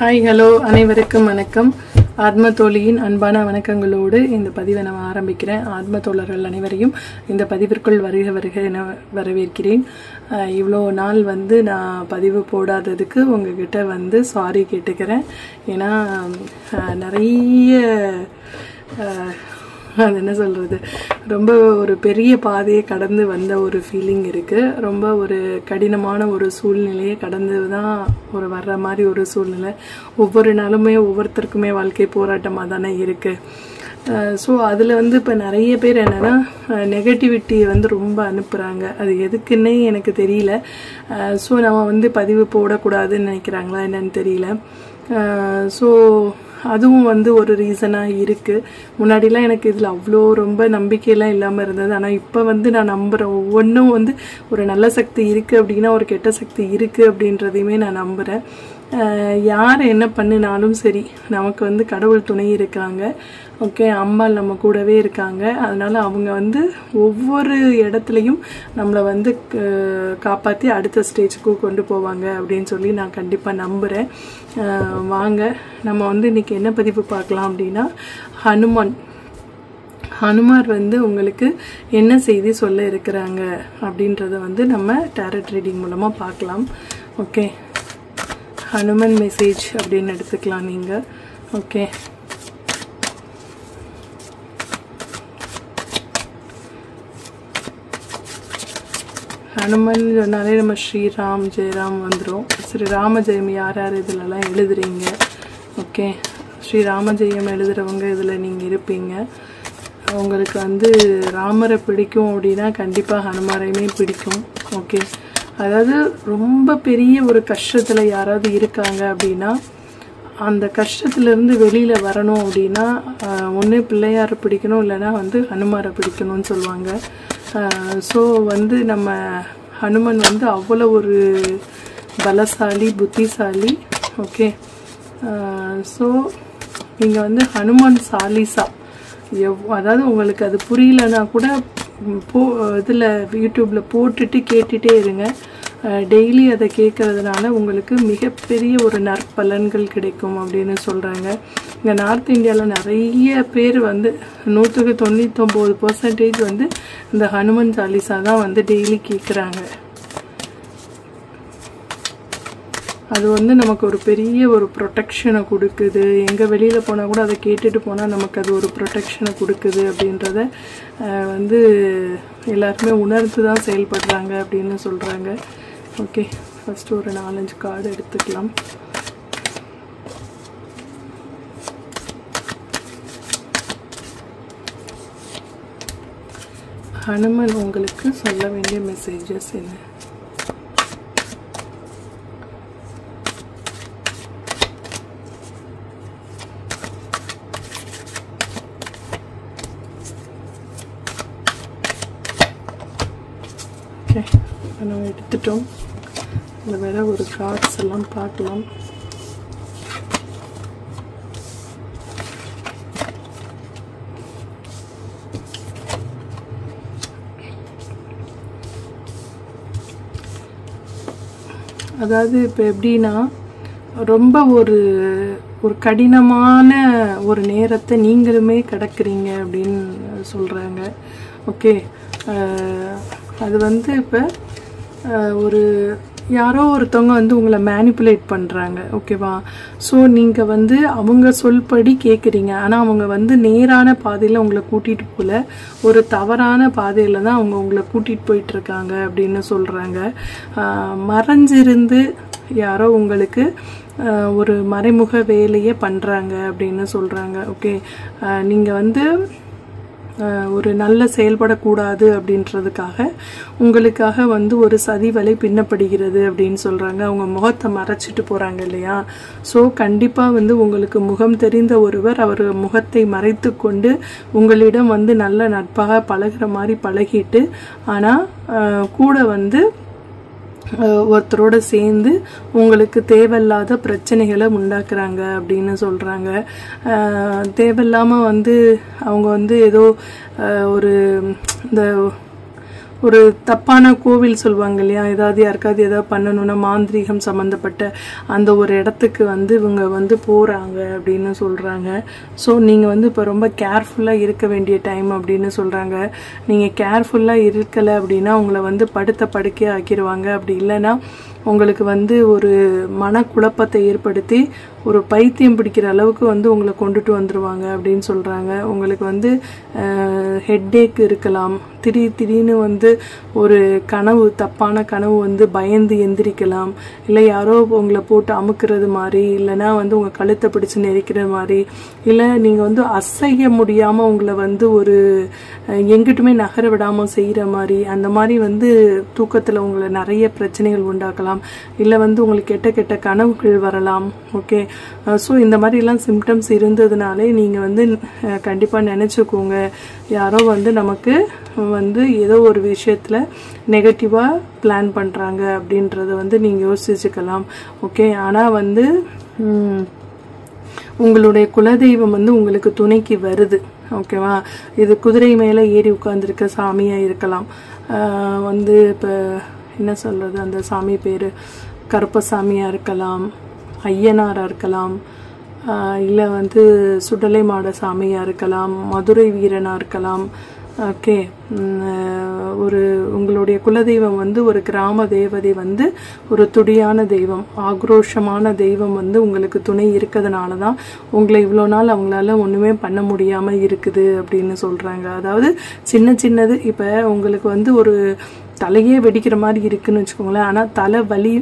Hi hello அனைவருக்கும் வணக்கம். ஆத்ம தோழியின் அன்பான வணக்கங்களோடு இந்த பதிவை நான் ஆரம்பிக்கிறேன். ஆத்ம தோழர்கள் அனைவரையும் இந்த பதிவிற்குள் வருக என வரவேற்கிறேன். இவ்வளோ நாள் நான் பதிவு போடாததுக்கு உங்ககிட்ட சாரி கேட்டுக்கிறேன். ஏன்னா நிறைய அது என்ன சொல்கிறது, ரொம்ப ஒரு பெரிய பாதையை கடந்து வந்த ஒரு ஃபீலிங் இருக்குது. ரொம்ப ஒரு கடினமான ஒரு சூழ்நிலையை கடந்து தான் வர்ற மாதிரி ஒரு சூழ்நிலை. ஒவ்வொரு நாளுமே ஒவ்வொருத்தருக்குமே வாழ்க்கை போராட்டமாக தானே இருக்குது. ஸோ அதில் இப்போ நிறைய பேர் என்னென்னா நெகட்டிவிட்டியை ரொம்ப அனுப்புகிறாங்க. அது எதுக்குன்னே எனக்கு தெரியல. ஸோ நம்ம பதிவு போடக்கூடாதுன்னு நினைக்கிறாங்களா என்னன்னு தெரியல. ஸோ அதுவும் ஒரு ரீசனாக இருக்குது. முன்னாடிலாம் எனக்கு இதில் அவ்வளோ ரொம்ப நம்பிக்கையெல்லாம் இல்லாமல் இருந்தது. ஆனால் இப்போ நான் நம்புகிறேன். ஒவ்வொன்றும் ஒரு நல்ல சக்தி இருக்குது அப்படின்னா ஒரு கெட்ட சக்தி இருக்குது அப்படின்றதையுமே நான் நம்புகிறேன். யார் என்ன பண்ணினாலும் சரி, நமக்கு கடவுள் துணை இருக்காங்க. ஓகே, அம்மா நம்ம கூடவே இருக்காங்க. அதனால் அவங்க ஒவ்வொரு இடத்துலையும் நம்மளை காப்பாற்றி அடுத்த ஸ்டேஜுக்கு கொண்டு போவாங்க அப்படின்னு சொல்லி நான் கண்டிப்பாக நம்புகிறேன். வாங்க நம்ம இன்னைக்கு என்ன பதிவு பார்க்கலாம் அப்படின்னா, ஹனுமார் உங்களுக்கு என்ன செய்தி சொல்ல இருக்கிறாங்க அப்படின்றத நம்ம டாரட் ரீடிங் மூலமாக பார்க்கலாம். ஓகே, ஹனுமன் மெசேஜ் அப்படின்னு எடுத்துக்கலாம் நீங்கள். ஓகே, ஹனுமன் சொன்னாலே நம்ம ஸ்ரீராம் ஜெயராம் வந்துடும். ஸ்ரீராம ஜெயம் யார் யார் இதிலெல்லாம் எழுதுறீங்க? ஓகே, ஸ்ரீராம ஜெயம் எழுதுகிறவங்க இதில் நீங்கள் இருப்பீங்க. உங்களுக்கு ராமரை பிடிக்கும் அப்படின்னா கண்டிப்பாக ஹனுமாரையுமே பிடிக்கும். ஓகே, அதாவது ரொம்ப பெரிய ஒரு கஷ்டத்தில் யாராவது இருக்காங்க அப்படின்னா அந்த கஷ்டத்துலேருந்து வெளியில் வரணும் அப்படின்னா ஒன்று பிள்ளையாரை பிடிக்கணும், இல்லைன்னா ஹனுமாரை பிடிக்கணும்னு சொல்லுவாங்க. ஸோ நம்ம ஹனுமன் அவ்வளோ ஒரு பலசாலி, புத்திசாலி. ஓகே, ஸோ நீங்கள் ஹனுமான் சாலிசா அதாவது உங்களுக்கு அது புரியலன்னா கூட இதில் யூடியூப்பில் போட்டுட்டு கேட்டுகிட்டே இருங்க. டெய்லி அதை கேட்கறதுனால உங்களுக்கு மிகப்பெரிய ஒரு நற்பலன்கள் கிடைக்கும் அப்படின்னு சொல்கிறாங்க. இங்கே நார்த் இந்தியாவில் நிறைய பேர் 199% இந்த ஹனுமன் சாலிசா தான் டெய்லி கேட்குறாங்க. அது நமக்கு ஒரு பெரிய ஒரு ப்ரொடெக்ஷனை கொடுக்குது. எங்கே வெளியில் போனால் கூட அதை கேட்டுட்டு போனால் நமக்கு அது ஒரு ப்ரொடெக்ஷனை கொடுக்குது அப்படின்றத எல்லாருமே உணர்ந்து தான் செயல்படுறாங்க அப்படின்னு சொல்கிறாங்க. ஓகே, ஃபஸ்ட்டு ஒரு 4-5 கார்டு எடுத்துக்கலாம். ஹனுமன் உங்களுக்கு சொல்ல வேண்டிய மெசேஜஸ் என்ன? ஓகே, நம்ம எடுத்துட்டோம். இந்த வேற ஒரு கார்ட்ஸ் எல்லாம் பார்க்கலாம். அதாவது இப்போ எப்படின்னா ரொம்ப ஒரு கடினமான ஒரு நேரத்தை நீங்களுமே கடக்குறீங்க அப்படின்னு சொல்கிறாங்க. ஓகே, அது இப்போ ஒரு யாரோ ஒருத்தவங்க உங்களை மேனிப்புலேட் பண்ணுறாங்க. ஓகேவா? ஸோ நீங்கள் அவங்க சொல்படி கேட்குறீங்க. ஆனால் அவங்க நேரான பாதையில் உங்களை கூட்டிகிட்டு போகல, ஒரு தவறான பாதையில் தான் அவங்க உங்களை கூட்டிகிட்டு போயிட்டுருக்காங்க அப்படின்னு சொல்கிறாங்க. மறைஞ்சிருந்து யாரோ உங்களுக்கு ஒரு மறைமுக வேலையை பண்ணுறாங்க அப்படின்னு சொல்கிறாங்க. ஓகே, நீங்கள் ஒரு நல்ல செயல்படக்கூடாது அப்படின்றதுக்காக உங்களுக்காக ஒரு சதி வலை பின்னப்படுகிறது அப்படின்னு சொல்கிறாங்க. அவங்க முகத்தை மறைச்சிட்டு போகிறாங்க இல்லையா? ஸோ கண்டிப்பாக உங்களுக்கு முகம் தெரிந்த ஒருவர் அவர் முகத்தை மறைத்து கொண்டு உங்களிடம் நல்ல நட்பாக பழகிற மாதிரி பழகிட்டு, ஆனால் கூட ஒருத்தரோட சேர்ந்து உங்களுக்கு தேவையில்லாத பிரச்சனைகளை உண்டாக்குறாங்க அப்படின்னு சொல்கிறாங்க. தேவையில்லாமல் அவங்க ஏதோ ஒரு இந்த ஒரு தப்பான கோவில் சொல்லுவாங்க இல்லையா, ஏதாவது யாருக்காவது ஏதாவது பண்ணணும்னா மாந்திரீகம் சம்மந்தப்பட்ட அந்த ஒரு இடத்துக்கு வந்து இவங்க வந்து போகிறாங்க அப்படின்னு சொல்கிறாங்க. ஸோ நீங்கள் வந்து இப்போ ரொம்ப கேர்ஃபுல்லாக இருக்க வேண்டிய டைம் அப்படின்னு சொல்கிறாங்க. நீங்கள் கேர்ஃபுல்லாக இருக்கலை அப்படின்னா உங்களை வந்து படுத்த படுக்கையாக ஆக்கிடுவாங்க. அப்படி இல்லைன்னா உங்களுக்கு வந்து ஒரு மனக்குழப்பத்தை ஏற்படுத்தி ஒரு பைத்தியம் பிடிக்கிற அளவுக்கு வந்து உங்களை கொண்டுட்டு வந்துடுவாங்க அப்படின்னு சொல்கிறாங்க. உங்களுக்கு வந்து ஹெட்டேக் இருக்கலாம், திடீர்னு வந்து ஒரு கனவு, தப்பான கனவு வந்து பயந்து எந்திரிக்கலாம், இல்லை யாரோ உங்களை போட்டு அமுக்கிறது மாதிரி, இல்லைனா வந்து உங்கள் கழுத்தை பிடிச்சி நெரிக்கிற மாதிரி, இல்லை நீங்கள் வந்து அசைய முடியாமல் உங்களை வந்து ஒரு எங்கிட்டுமே நகர விடாமல் செய்கிற மாதிரி, அந்த மாதிரி வந்து தூக்கத்தில் உங்களை நிறைய பிரச்சனைகள் உண்டாக்கலாம். இல்லை வந்து உங்களுக்கு கெட்ட கெட்ட கனவுகள் வரலாம். ஓகே, ஸோ இந்த மாதிரிலாம் சிம்டம்ஸ் இருந்ததுனாலே நீங்கள் வந்து கண்டிப்பாக நினச்சிக்கோங்க, யாரோ வந்து நமக்கு வந்து ஏதோ ஒரு விஷயத்தில் நெகட்டிவாக பிளான் பண்ணுறாங்க அப்படின்றத வந்து நீங்கள் யோசிச்சுக்கலாம். ஓகே, ஆனால் வந்து உங்களுடைய குலதெய்வம் வந்து உங்களுக்கு துணைக்கு வருது. ஓகேவா, இது குதிரை மேலே ஏறி உட்கார்ந்துருக்க சாமியாக இருக்கலாம். வந்து இப்போ என்ன சொல்கிறது, அந்த சாமி பேர் கருப்பசாமியாக இருக்கலாம், ஐயனாராக இருக்கலாம், இல்லை வந்து சுடலை மாட சாமியாக இருக்கலாம், மதுரை வீரனாக இருக்கலாம். ஓகே, ஒரு உங்களுடைய குலதெய்வம் வந்து ஒரு கிராம தேவதை வந்து ஒரு துடியான தெய்வம், ஆக்ரோஷமான தெய்வம் வந்து உங்களுக்கு துணை இருக்கிறதுனால தான் உங்களை இவ்வளோ நாள் அவங்களால ஒன்றுமே பண்ண முடியாமல் இருக்குது அப்படின்னு சொல்கிறாங்க. அதாவது சின்னது இப்போ உங்களுக்கு வந்து ஒரு தலையே வெடிக்கிற மாதிரி இருக்குன்னு வச்சுக்கோங்களேன், ஆனால் தலை வலி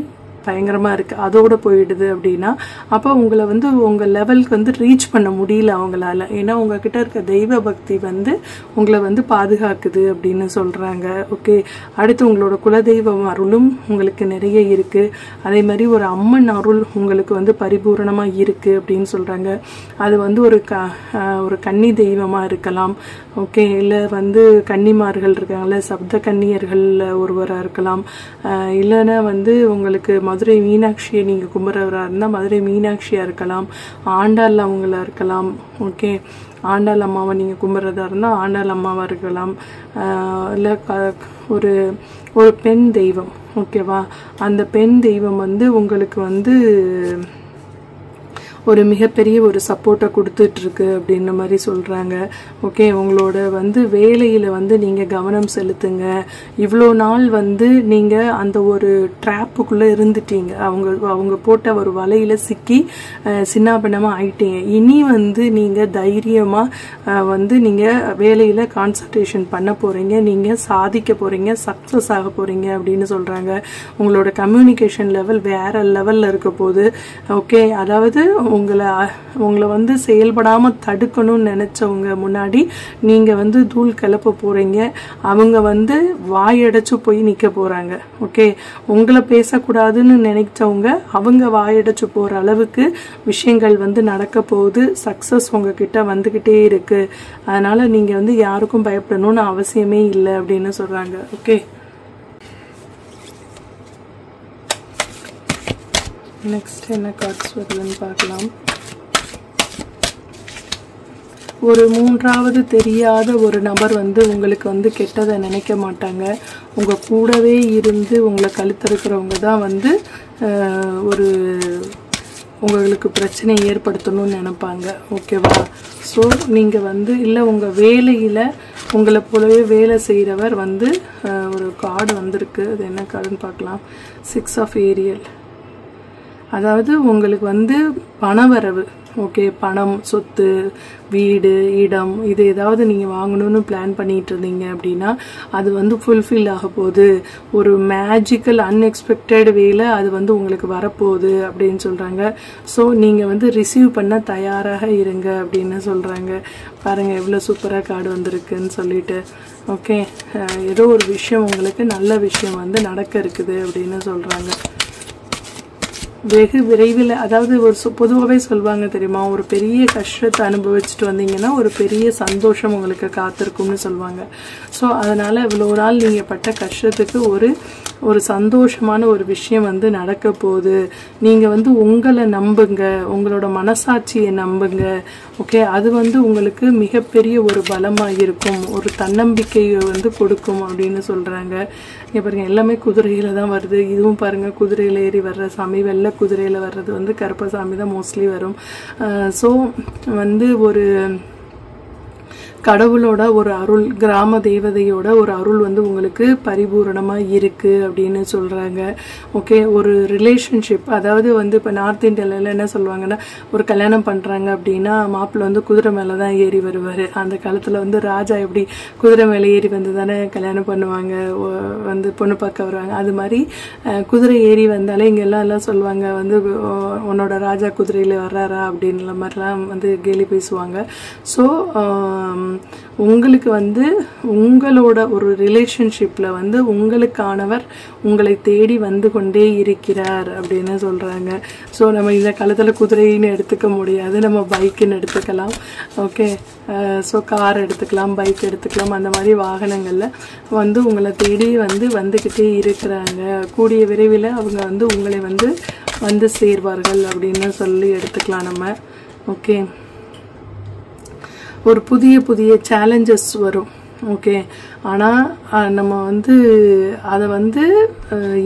பயங்கரமாக இருக்குது, அதோடு போயிடுது அப்படின்னா அப்போ உங்களை வந்து உங்கள் லெவலுக்கு வந்து ரீச் பண்ண முடியல அவங்களால. ஏன்னா உங்ககிட்ட இருக்க தெய்வ பக்தி வந்து உங்களை வந்து பாதுகாக்குது அப்படின்னு சொல்கிறாங்க. ஓகே, அடுத்து உங்களோட குலதெய்வம் அருளும் உங்களுக்கு நிறைய இருக்குது. அதே மாதிரி ஒரு அம்மன் அருள் உங்களுக்கு வந்து பரிபூரணமாக இருக்குது அப்படின்னு சொல்கிறாங்க. அது வந்து ஒரு கன்னி தெய்வமாக இருக்கலாம். ஓகே, இல்லை வந்து கன்னிமார்கள் இருக்காங்கல்ல, சப்த கன்னியர்களில் ஒருவராக இருக்கலாம். இல்லைன்னா வந்து உங்களுக்கு மதுரை மீனாட்சியை நீங்கள் கும்பிட்றவராக இருந்தால் மதுரை மீனாட்சியாக இருக்கலாம், ஆண்டாள் அவங்களா இருக்கலாம். ஓகே, ஆண்டாள் அம்மாவை நீங்கள் கும்பிட்றதா இருந்தால் ஆண்டாள் அம்மாவாக இருக்கலாம். இல்லை ஒரு பெண் தெய்வம். ஓகேவா, அந்த பெண் தெய்வம் வந்து உங்களுக்கு வந்து ஒரு மிகப்பெரிய ஒரு சப்போர்ட்டை கொடுத்துட்ருக்கு அப்படின்ற மாதிரி சொல்கிறாங்க. ஓகே, உங்களோட வந்து வேலையில் வந்து நீங்கள் கவனம் செலுத்துங்க. இவ்வளோ நாள் வந்து நீங்கள் அந்த ஒரு ட்ராப்புக்குள்ளே இருந்துட்டீங்க, அவங்க போட்ட ஒரு வலையில் சிக்கி சின்னாபின்னமாக ஆயிட்டீங்க. இனி வந்து நீங்கள் தைரியமாக வந்து நீங்கள் வேலையில் கான்சன்ட்ரேஷன் பண்ண போகிறீங்க, நீங்கள் சாதிக்க போகிறீங்க, சக்ஸஸ் ஆக போகிறீங்க அப்படின்னு சொல்கிறாங்க. உங்களோட கம்யூனிகேஷன் லெவல் வேறு லெவலில் இருக்க போகுது. ஓகே, அதாவது உங்களை வந்து செயல்படாமல் தடுக்கணும்னு நினச்சவங்க முன்னாடி நீங்கள் வந்து தூள் கிளப்ப போகிறீங்க. அவங்க வந்து வாயடைச்சு போய் நிற்க போகிறாங்க. ஓகே, உங்களை பேசக்கூடாதுன்னு நினைச்சவங்க அவங்க வாயடைச்சு போகிற அளவுக்கு விஷயங்கள் வந்து நடக்க போகுது. சக்ஸஸ் உங்ககிட்ட வந்துக்கிட்டே இருக்குது. அதனால் நீங்கள் வந்து யாருக்கும் பயப்படணும்னு அவசியமே இல்லை அப்படின்னு சொல்கிறாங்க. ஓகே, நெக்ஸ்ட் என்ன கார்ட்ஸ் வருதுன்னு பார்க்கலாம். ஒரு மூன்றாவது தெரியாத ஒரு நபர் வந்து உங்களுக்கு வந்து கெட்டதை நினைக்க மாட்டாங்க. உங்கள் கூடவே இருந்து உங்களை கழுத்தறுக்கிறவங்க தான் வந்து உங்களுக்கு பிரச்சனை ஏற்படுத்தணும்னு நினைப்பாங்க. ஓகேவா, ஸோ நீங்கள் வந்து இல்லை உங்கள் வேலையில் உங்களை போலவே வேலை செய்கிறவர் வந்து ஒரு கார்டு வந்திருக்கு. அது என்ன கார்டுன்னு பார்க்கலாம். 6 of Ariel. அதாவது உங்களுக்கு வந்து பணவரவு. ஓகே, பணம், சொத்து, வீடு, இடம், இது ஏதாவது நீங்கள் வாங்கணும்னு பிளான் பண்ணிட்டு இருந்தீங்க அப்படின்னா அது வந்து ஃபுல்ஃபில் ஆக போகுது. ஒரு மேஜிக்கல் அன்எக்ஸ்பெக்டட் வேல அது வந்து உங்களுக்கு வரப்போகுது அப்படின்னு சொல்கிறாங்க. ஸோ நீங்கள் வந்து ரிசீவ் பண்ண தயாராக இருங்க அப்படின்னு சொல்கிறாங்க. பாருங்கள் எவ்வளோ சூப்பராக கார்டு வந்திருக்குன்னு சொல்லிட்டு. ஓகே, ஏதோ ஒரு விஷயம் உங்களுக்கு நல்ல விஷயம் வந்து நடக்க இருக்குது அப்படின்னு சொல்கிறாங்க. வெகு விரைவில், அதாவது ஒரு பொதுவாகவே சொல்லுவாங்க தெரியுமா, ஒரு பெரிய கஷ்டத்தை அனுபவிச்சுட்டு வந்தீங்கன்னா ஒரு பெரிய சந்தோஷம் உங்களுக்கு காத்திருக்கும்னு சொல்லுவாங்க. ஸோ அதனால் இவ்வளோ நாள் நீங்கள் பட்ட கஷ்டத்துக்கு ஒரு சந்தோஷமான ஒரு விஷயம் வந்து நடக்க போகுது. நீங்கள் வந்து உங்களை நம்புங்க, உங்களோட மனசாட்சியை நம்புங்க. ஓகே, அது வந்து உங்களுக்கு மிகப்பெரிய ஒரு பலமாக இருக்கும், ஒரு தன்னம்பிக்கையை வந்து கொடுக்கும் அப்படின்னு சொல்கிறாங்க. இங்கே பாருங்கள், எல்லாமே குதிரையில் தான் வருது. இதுவும் பாருங்கள், குதிரையில் ஏறி வர்ற சாமி. வெள்ளை குதிரையில் வர்றது வந்து கருப்பசாமி தான் மோஸ்ட்லி வரும். ஸோ வந்து ஒரு கடவுளோட ஒரு அருள், கிராம தேவதையோட ஒரு அருள் வந்து உங்களுக்கு பரிபூரணமாக இருக்குது அப்படின்னு சொல்கிறாங்க. ஓகே, ஒரு ரிலேஷன்ஷிப், அதாவது வந்து இப்போ நார்த் இந்தியாவில் என்ன சொல்லுவாங்கன்னா, ஒரு கல்யாணம் பண்ணுறாங்க அப்படின்னா மாப்பிள்ளை வந்து குதிரை மேலே தான் ஏறி வருவார். அந்த காலத்தில் வந்து ராஜா எப்படி குதிரை மேலே ஏறி வந்து தானே கல்யாணம் பண்ணுவாங்க, வந்து பொண்ணு பார்க்க வருவாங்க. அது மாதிரி குதிரை ஏறி வந்தாலே இங்கே எல்லாம் சொல்லுவாங்க வந்து உன்னோட ராஜா குதிரையில் வர்றாரா அப்படின்ற மாதிரிலாம் வந்து கேலி பேசுவாங்க. ஸோ உங்களுக்கு வந்து உங்களோட ஒரு ரிலேஷன்ஷிப்பில் வந்து உங்களுக்கானவர் உங்களை தேடி வந்து கொண்டே இருக்கிறார் அப்படின்னு சொல்கிறாங்க. ஸோ நம்ம இந்த காலத்தில் குதிரைன்னு எடுத்துக்க முடியாது, நம்ம பைக்குன்னு எடுத்துக்கலாம். ஓகே, ஸோ கார் எடுத்துக்கலாம், பைக் எடுத்துக்கலாம். அந்த மாதிரி வாகனங்களில் வந்து உங்களை தேடி வந்துக்கிட்டே இருக்கிறாங்க. கூடிய விரைவில் அவங்க வந்து உங்களை வந்து சேர்வார்கள் அப்படின்னு சொல்லி எடுத்துக்கலாம் நம்ம. ஓகே, ஒரு புதிய சேலஞ்சஸ் வரும். ஓகே, ஆனால் நம்ம வந்து அதை வந்து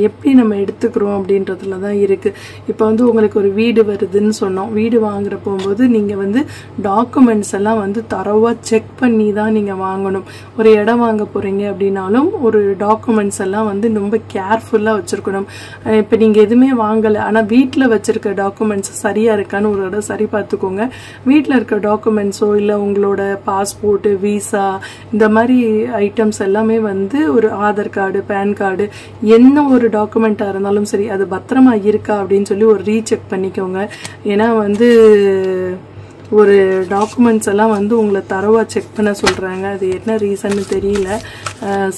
எப்படி நம்ம எடுத்துக்கிறோம் அப்படின்றதுல தான் இருக்குது. இப்போ வந்து உங்களுக்கு ஒரு வீடு வருதுன்னு சொன்னோம். வீடு வாங்குற போகும்போது நீங்கள் வந்து டாக்குமெண்ட்ஸ் எல்லாம் வந்து தரோவாக செக் பண்ணி தான் நீங்கள் வாங்கணும். ஒரு இடம் வாங்க போகிறீங்க அப்படின்னாலும் ஒரு டாக்குமெண்ட்ஸ் எல்லாம் வந்து ரொம்ப கேர்ஃபுல்லாக வச்சுருக்கணும். இப்போ நீங்கள் எதுவுமே வாங்கலை, ஆனால் வீட்டில் வச்சுருக்க டாக்குமெண்ட்ஸ் சரியாக இருக்கான்னு ஒரு இடம் சரி பார்த்துக்கோங்க. வீட்டில் இருக்க டாக்குமெண்ட்ஸோ இல்லை உங்களோட பாஸ்போர்ட்டு, விசா, இந்த மாதிரி ஐட்டம்ஸ் எல்லாமே வந்து ஒரு ஆதார் கார்டு, பேன் கார்டு, என்ன ஒரு டாக்குமெண்ட்டாக இருந்தாலும் சரி அது பத்திரமா இருக்கா அப்படின்னு சொல்லி ஒரு ரீசெக் பண்ணிக்கோங்க. ஏன்னா வந்து ஒரு டாக்குமெண்ட்ஸ் எல்லாம் வந்து உங்களை தரவாக செக் பண்ண சொல்கிறாங்க. அது என்ன ரீசன்னு தெரியல.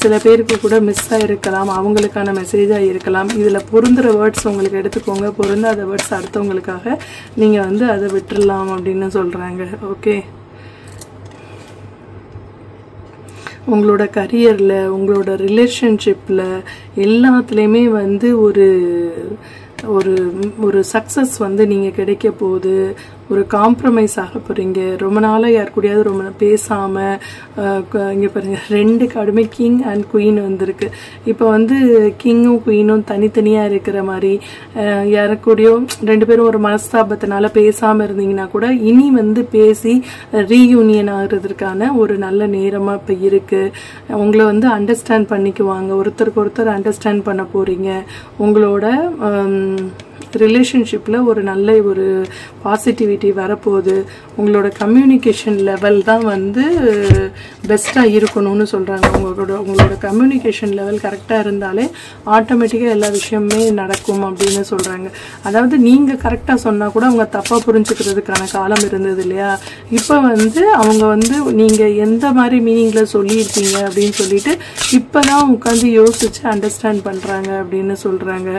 சில பேருக்கு கூட மிஸ் ஆகிருக்கலாம், அவங்களுக்கான மெசேஜாக இருக்கலாம். இதில் பொருந்துகிற வேர்ட்ஸ் உங்களுக்கு எடுத்துக்கோங்க, பொருந்தாத வேர்ட்ஸ் அடுத்தவங்களுக்காக நீங்கள் வந்து அதை விட்டுடலாம் அப்படின்னு சொல்கிறாங்க. ஓகே, உங்களோட கரியரில், உங்களோட ரிலேஷன்ஷிப்பில் எல்லாத்துலேயுமே வந்து ஒரு சக்ஸஸ் வந்து நீங்கள் கிடைக்க போகுது. ஒரு காம்ப்ரமைஸ் ஆக போகிறீங்க. ரொம்ப நாளாக யார் கூடயாவது ரொம்ப பேசாமல், இங்கே பாருங்கள் 2 கார்டுமே கிங் அண்ட் குயின் வந்திருக்கு. இப்போ வந்து கிங்கும் குயினும் தனித்தனியாக இருக்கிற மாதிரி, யாருக்கூடையோ 2 பேரும் ஒரு மனஸ்தாபத்தினால பேசாமல் இருந்தீங்கன்னா கூட இனி வந்து பேசி ரீயூனியன் ஆகிறதுக்கான ஒரு நல்ல நேரமாக இப்போ இருக்குது. உங்களை வந்து அண்டர்ஸ்டாண்ட் பண்ணிக்குவாங்க, ஒருத்தருக்கு ஒருத்தர் அண்டர்ஸ்டாண்ட் பண்ண போகிறீங்க. உங்களோட ரிலேஷன்ஷிப்பில் ஒரு நல்ல ஒரு பாசிட்டிவிட்டி வரப்போகுது. உங்களோட கம்யூனிகேஷன் லெவல் தான் வந்து பெஸ்ட்டாக இருக்கணும்னு சொல்கிறாங்க. உங்களோட கம்யூனிகேஷன் லெவல் கரெக்டாக இருந்தாலே ஆட்டோமேட்டிக்காக எல்லா விஷயமே நடக்கும் அப்படின்னு சொல்கிறாங்க. அதாவது நீங்கள் கரெக்டாக சொன்னால் கூட அவங்க தப்பாக புரிஞ்சுக்கிறதுக்கான காலம் இருந்தது இல்லையா. இப்போ வந்து அவங்க வந்து நீங்கள் எந்த மாதிரி மீனிங்கில் சொல்லியிருக்கீங்க அப்படின்னு சொல்லிட்டு இப்போ தான் உட்காந்து யோசித்து அண்டர்ஸ்டாண்ட் பண்ணுறாங்க அப்படின்னு சொல்கிறாங்க.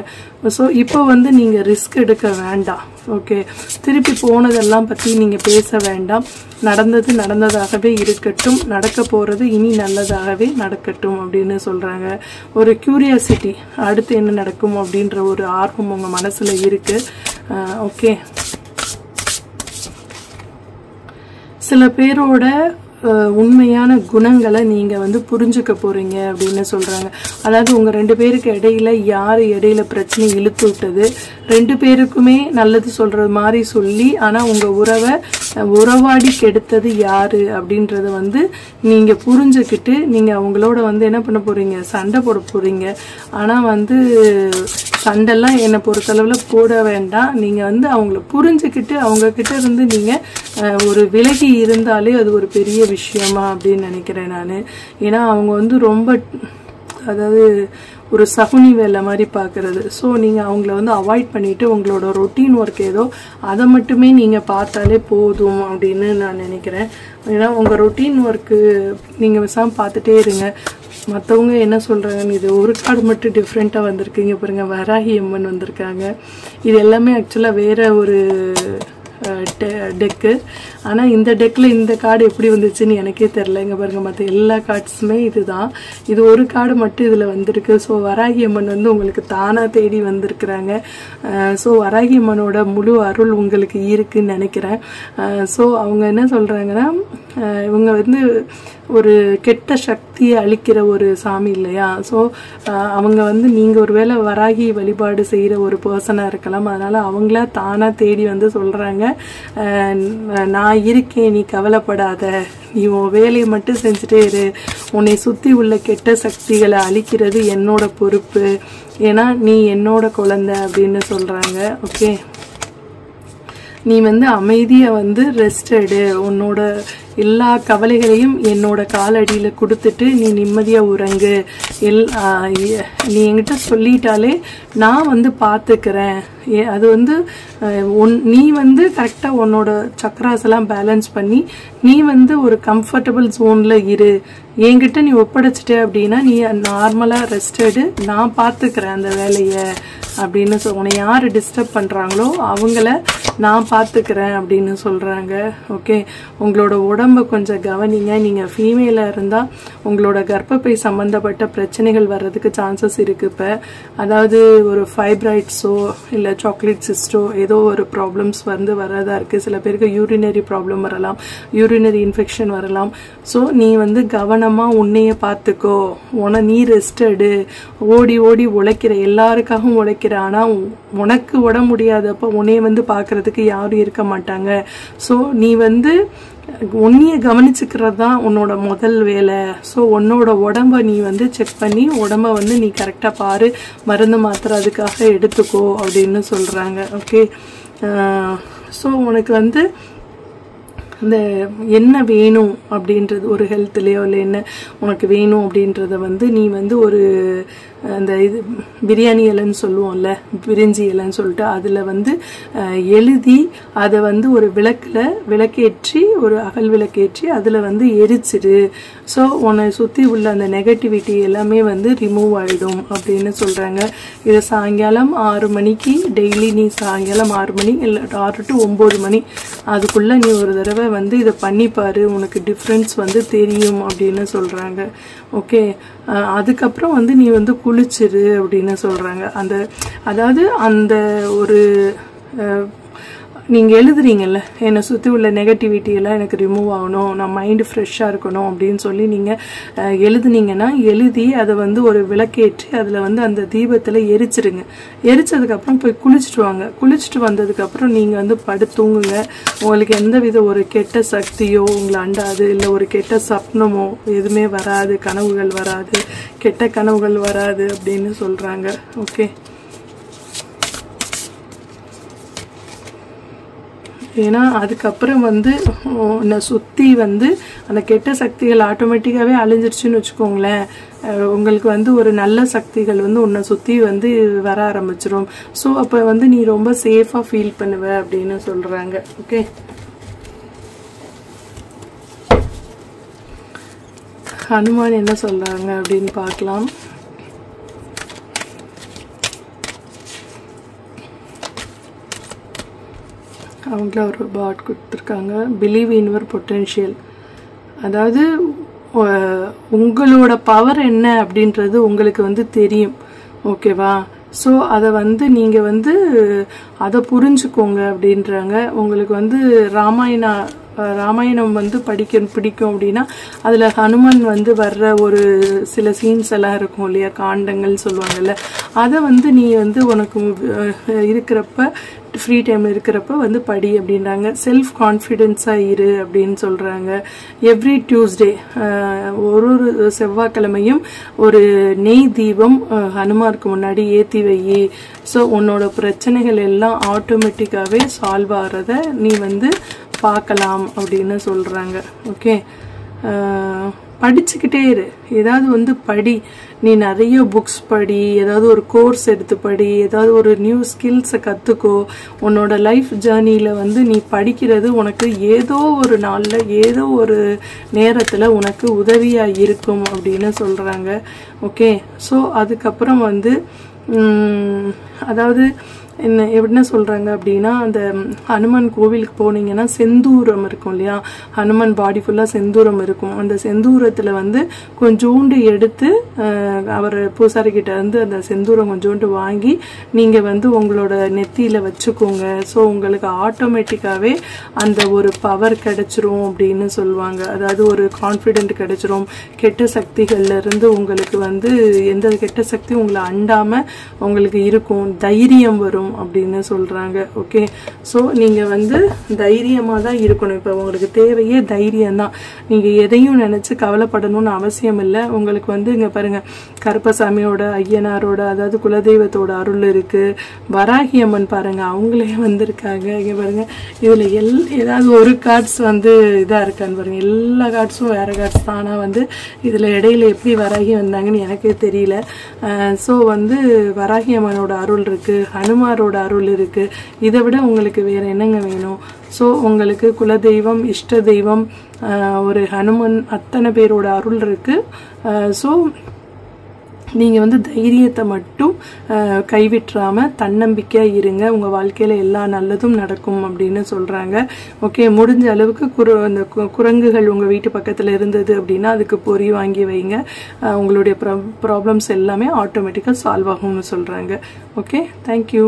ஸோ இப்போ வந்து நீங்கள் ரிஸ்க் எடுக்க வேண்டாம். ஓகே, திருப்பி போனதெல்லாம் பற்றி நீங்கள் பேச வேண்டாம். நடந்தது நடந்ததாகவே இருக்கட்டும், நடக்க போகிறது இனி நல்லதாகவே நடக்கட்டும் அப்படின்னு சொல்கிறாங்க. ஒரு கியூரியாசிட்டி, அடுத்து என்ன நடக்கும் அப்படின்ற ஒரு ஆர்வம் உங்கள் மனசில் இருக்குது. ஓகே, சில பேரோட உண்மையான குணங்களை நீங்கள் வந்து புரிஞ்சுக்க போகிறீங்க அப்படின்னு சொல்கிறாங்க. அதாவது உங்கள் 2 பேருக்கு இடையில யார் இடையில பிரச்சனை இழுத்து விட்டது, 2 பேருக்குமே நல்லது சொல்கிறது மாதிரி சொல்லி ஆனால் உங்கள் உறவாடி கெடுத்தது யார் அப்படின்றத வந்து நீங்கள் புரிஞ்சுக்கிட்டு நீங்கள் அவங்களோட வந்து என்ன பண்ண போகிறீங்க, சண்டை போட போகிறீங்க. ஆனால் வந்து சண்டைலாம் என்னை பொறுத்தளவில் போட வேண்டாம். நீங்கள் வந்து அவங்கள புரிஞ்சுக்கிட்டு அவங்கக்கிட்ட இருந்து நீங்கள் ஒரு விலகி இருந்தாலே அது ஒரு பெரிய விஷயமா அப்படின்னு நினைக்கிறேன் நான். ஏன்னா அவங்க வந்து ரொம்ப, அதாவது ஒரு சகுனி வேலை மாதிரி பார்க்குறது. ஸோ நீங்கள் அவங்கள வந்து அவாய்ட் பண்ணிவிட்டு உங்களோட ரொட்டீன் ஒர்க் ஏதோ அதை மட்டுமே நீங்கள் பார்த்தாலே போதும் அப்படின்னு நான் நினைக்கிறேன். ஏன்னா உங்கள் ரொட்டீன் ஒர்க்கு நீங்கள் விசாமல் பார்த்துட்டே இருங்க. மற்றவங்க என்ன சொல்கிறாங்கன்னு, இது ஒரு கார்டு மட்டும் டிஃப்ரெண்ட்டாக வந்திருக்குங்க பாருங்கள், வராகி அம்மன் வந்திருக்காங்க. இது எல்லாமே ஆக்சுவலாக வேறு ஒரு டெக்கு. ஆனால் இந்த டெக்கில் இந்த கார்டு எப்படி வந்துச்சுன்னு எனக்கே தெரில. இங்கே பாருங்கள், மற்ற எல்லா கார்ட்ஸுமே இதுதான். இது ஒரு கார்டு மட்டும் இதில் வந்திருக்கு. ஸோ வராகி அம்மன் வந்து உங்களுக்கு தானாக தேடி வந்திருக்கிறாங்க. ஸோ வராகி அம்மனோட முழு அருள் உங்களுக்கு இருக்குன்னு நினைக்கிறேன். ஸோ அவங்க என்ன சொல்கிறாங்கன்னா, இவங்க வந்து ஒரு கெட்ட சக்தியை அழிக்கிற ஒரு சாமி இல்லையா. ஸோ அவங்க வந்து நீங்கள் ஒரு வேளை வராகி வழிபாடு செய்கிற ஒரு பர்சனாக இருக்கலாம். அதனால் அவங்களா தானாக தேடி வந்து சொல்கிறாங்க, நான் இருக்கேன், நீ கவலைப்படாத, நீ உன் வேலையை மட்டும் செஞ்சுட்டே இரு, உன்னை சுற்றி உள்ள கெட்ட சக்திகளை அழிக்கிறது என்னோட பொறுப்பு, ஏன்னா நீ என்னோட குழந்தை அப்படின்னு சொல்கிறாங்க. ஓகே, நீ வந்து அமைதியாக வந்து ரெஸ்ட் எடு, உன்னோட எல்லா கவலைகளையும் என்னோட காலடியில் கொடுத்துட்டு நீ நிம்மதியாக உறங்கு, நீ என்கிட்ட சொல்லிட்டாலே நான் வந்து பார்த்துக்கிறேன். அது வந்து நீ வந்து கரெக்டாக உன்னோட சக்கராஸ் எல்லாம் பேலன்ஸ் பண்ணி நீ வந்து ஒரு கம்ஃபர்டபுள் ஜோனில் இரு, என்கிட்ட நீ ஒப்படைச்சிட்ட அப்படின்னா நீ நார்மலாக ரெஸ்ட் எடு, நான் பார்த்துக்கிறேன் அந்த வேலையை அப்படின்னு உன்னை யார் டிஸ்டர்ப் பண்ணுறாங்களோ அவங்கள நான் பார்த்துக்கிறேன் அப்படின்னு சொல்கிறாங்க. ஓகே, உங்களோட உடம்பை கொஞ்சம் கவனிங்க. நீங்கள் ஃபீமேலாக இருந்தால் உங்களோட கர்ப்பப்பை சம்மந்தப்பட்ட பிரச்சனைகள் வர்றதுக்கு சான்சஸ் இருக்குது. இப்போ அதாவது ஒரு ஃபைப்ராய்ட்ஸோ இல்லை சாக்லேட் சிஸ்டோ ஏதோ ஒரு ப்ராப்ளம்ஸ் வந்து வரதா இருக்குது. சில பேருக்கு யூரினரி ப்ராப்ளம் வரலாம், யூரினரி இன்ஃபெக்ஷன் வரலாம். ஸோ நீ வந்து கவனமாக உன்னைய பார்த்துக்கோ, நீ ரெஸ்ட் எடு, ஓடி ஓடி உழைக்கிற, எல்லாருக்காகவும் உழைக்கிற, ஆனால் உனக்கு உட முடியாதப்போ உன்னைய வந்து பார்க்கறதுக்கு யாரும் இருக்க மாட்டாங்க. ஸோ நீ வந்து உன்னைய கவனிச்சுக்கிறது தான் உன்னோட முதல் வேலை. ஸோ உன்னோட உடம்ப நீ வந்து செக் பண்ணி உடம்ப வந்து நீ கரெக்டாக பாரு, மருந்து மாத்திரை அதுக்காக எடுத்துக்கோ அப்படின்னு சொல்கிறாங்க. ஓகே, ஸோ உனக்கு வந்து இந்த என்ன வேணும் அப்படின்றது, ஒரு ஹெல்த்லேயோ இல்லை என்ன உனக்கு வேணும் அப்படின்றத வந்து நீ வந்து ஒரு அந்த இது பிரியாணி இலைன்னு சொல்லுவோம்ல, பிரிஞ்சி இலைன்னு சொல்லிட்டு அதில் வந்து எழுதி அதை வந்து ஒரு விளக்கேற்றி, ஒரு அகல் விளக்கேற்றி அதில் வந்து எரிச்சிரு. ஸோ உன்னை சுற்றி உள்ள அந்த நெகட்டிவிட்டி எல்லாமே வந்து ரிமூவ் ஆகிடும் அப்படின்னு சொல்கிறாங்க. இதை சாயங்காலம் 6 மணிக்கு டெய்லி நீ சாயங்காலம் 6 மணி இல்லை 6 to 9 மணி அதுக்குள்ளே நீ ஒரு தடவை வந்து இதை பண்ணிப்பாரு, உனக்கு டிஃப்ரென்ஸ் வந்து தெரியும் அப்படின்னு சொல்கிறாங்க. ஓகே, அதுக்கப்புறம் வந்து நீ வந்து குளிச்சிரு அப்படின்னு சொல்கிறாங்க. அதாவது அந்த ஒரு நீங்கள் எழுதுறீங்கல்ல, என்னை சுற்றி உள்ள நெகட்டிவிட்டியெல்லாம் எனக்கு ரிமூவ் ஆகணும், நான் மைண்டு ஃப்ரெஷ்ஷாக இருக்கணும் அப்படின்னு சொல்லி நீங்கள் எழுதுனீங்கன்னா, எழுதி அதை வந்து ஒரு விளக்கேற்றி அதில் வந்து அந்த தீபத்தில் எரிச்சிருங்க. எரிச்சதுக்கப்புறம் போய் குளிச்சுட்டு வாங்க. குளிச்சுட்டு வந்ததுக்கப்புறம் நீங்கள் வந்து படுத்தூங்குங்க. உங்களுக்கு எந்த வித ஒரு கெட்ட சக்தியோ உங்களை அண்டாது, இல்லை ஒரு கெட்ட சப்னமோ எதுவுமே வராது, கனவுகள் வராது, கெட்ட கனவுகள் வராது அப்படின்னு சொல்கிறாங்க. ஓகே, ஏன்னா அதுக்கப்புறம் வந்து உன்னை சுற்றி வந்து அந்த கெட்ட சக்திகள் ஆட்டோமேட்டிக்காகவே அழிஞ்சிருச்சுன்னு வச்சுக்கோங்களேன். உங்களுக்கு வந்து ஒரு நல்ல சக்திகள் வந்து உன்னை சுற்றி வந்து வர ஆரம்பிச்சிடும். ஸோ அப்போ வந்து நீ ரொம்ப சேஃபாக ஃபீல் பண்ணுவ அப்படின்னு சொல்கிறாங்க. ஓகே, ஹனுமான் என்ன சொல்கிறாங்க அப்படின்னு பார்க்கலாம். அவங்கள ஒரு பாட் கொடுத்துருக்காங்க, பிலீவ் இன் யுவர் பொட்டென்ஷியல். அதாவது உங்களோட பவர் என்ன அப்படின்றது உங்களுக்கு வந்து தெரியும். ஓகேவா? ஸோ அதை வந்து நீங்கள் வந்து அதை புரிஞ்சுக்கோங்க அப்படின்றாங்க. உங்களுக்கு வந்து ராமாயணம் வந்து பிடிக்கும் அப்படின்னா அதில் ஹனுமான் வந்து வர்ற ஒரு சில சீன்ஸ் எல்லாம் இருக்கும் இல்லையா, காண்டங்கள் சொல்லுவாங்கல்ல, அதை வந்து நீ வந்து உனக்கு இருக்கிறப்ப ஃப்ரீ டைம் இருக்கிறப்ப வந்து படி அப்படின்றாங்க. செல்ஃப் கான்ஃபிடென்ஸாக இரு அப்படின்னு சொல்கிறாங்க. எவ்ரி டியூஸ்டே ஒரு செவ்வாய்க்கிழமையும் ஒரு நெய் தீபம் ஹனுமாருக்கு முன்னாடி ஏற்றி வை. ஸோ உன்னோட பிரச்சனைகள் எல்லாம் ஆட்டோமேட்டிக்காகவே சால்வ் ஆகிறத நீ வந்து பார்க்கலாம் அப்படின்னு சொல்கிறாங்க. ஓகே, படிச்சுக்கிட்டே இரு. ஏதாவது வந்து படி, நீ நிறைய புக்ஸ் படி, ஏதாவது ஒரு கோர்ஸ் எடுத்து படி, ஏதாவது ஒரு நியூ ஸ்கில்ஸை கற்றுக்கோ. உன்னோட லைஃப் ஜேர்னியில் வந்து நீ படிக்கிறது உனக்கு ஏதோ ஒரு நாளில் ஏதோ ஒரு நேரத்தில் உனக்கு உதவியாக இருக்கும் அப்படின்னு சொல்கிறாங்க. ஓகே, ஸோ அதுக்கப்புறம் வந்து அதாவது என்ன சொல்கிறாங்க அப்படின்னா, அந்த ஹனுமான் கோவிலுக்கு போனீங்கன்னா செந்தூரம் இருக்கும் இல்லையா, ஹனுமான் பாடி ஃபுல்லாக செந்தூரம் இருக்கும். அந்த செந்தூரத்தில் வந்து கொஞ்சோண்டு எடுத்து அவர் பூசாரிக்கிட்ட வந்து அந்த செந்தூரம் கொஞ்சோண்டு வாங்கி நீங்கள் வந்து உங்களோட நெத்தியில் வச்சுக்கோங்க. ஸோ உங்களுக்கு ஆட்டோமேட்டிக்காகவே அந்த ஒரு பவர் கிடைச்சிரும் அப்படின்னு சொல்லுவாங்க. அதாவது ஒரு கான்ஃபிடென்ட் கிடைச்சிரும். கெட்ட சக்திகள்லேருந்து உங்களுக்கு வந்து எந்த கெட்ட சக்தியும் உங்களை அண்டாமல் உங்களுக்கு இருக்கும். தைரியம் வரும் அப்படின்னு சொல்றாங்க. ஓகே, ஸோ நீங்க வந்து தைரியமா தான் இருக்கணும். இப்போ உங்களுக்கு தேவையே தைரியம் தான். நீங்க எதையும் நினைச்சு கவலைப்படணும்னு அவசியம் இல்லை. உங்களுக்கு வந்து இங்க பாருங்க, கருப்பசாமியோட, ஐயனாரோட, அதாவது குலதெய்வத்தோட அருள் இருக்கு. வராகி அம்மன் பாருங்க, அவங்களே வந்திருக்காங்க. இங்க பாருங்க, இதுல ஏதாவது ஒரு கார்ட்ஸ் வந்து இதா இருக்கான்னு பாருங்க. எல்லா கார்ட்ஸும் வேற கார்ட்ஸ் தான். ஆனா வந்து இதுல இடையில எப்படி வராகி வந்தாங்கன்னு எனக்கே தெரியல. ஸோ வந்து வராகி அம்மனோட அருள் இருக்கு, ஹனுமாரோட அருள் இருக்கு. இதை விட உங்களுக்கு வேற என்னங்க வேணும்? ஸோ உங்களுக்கு குலதெய்வம், இஷ்ட தெய்வம், ஒரு ஹனுமன், அத்தனை பேரோட அருள் இருக்கு. ஸோ நீங்கள் வந்து தைரியத்தை மட்டும் கைவிட்டுறாமல் தன்னம்பிக்கையாக இருங்க. உங்கள் வாழ்க்கையில் எல்லா நல்லதும் நடக்கும் அப்படின்னு சொல்கிறாங்க. ஓகே, முடிஞ்ச அளவுக்கு அந்த குரங்குகள் உங்கள் வீட்டு பக்கத்தில் இருந்தது அப்படின்னா அதுக்கு பொறி வாங்கி வைங்க. உங்களுடைய ப்ராப்ளம்ஸ் எல்லாமே ஆட்டோமேட்டிக்காக சால்வ் ஆகும்னு சொல்கிறாங்க. Okay, thank you.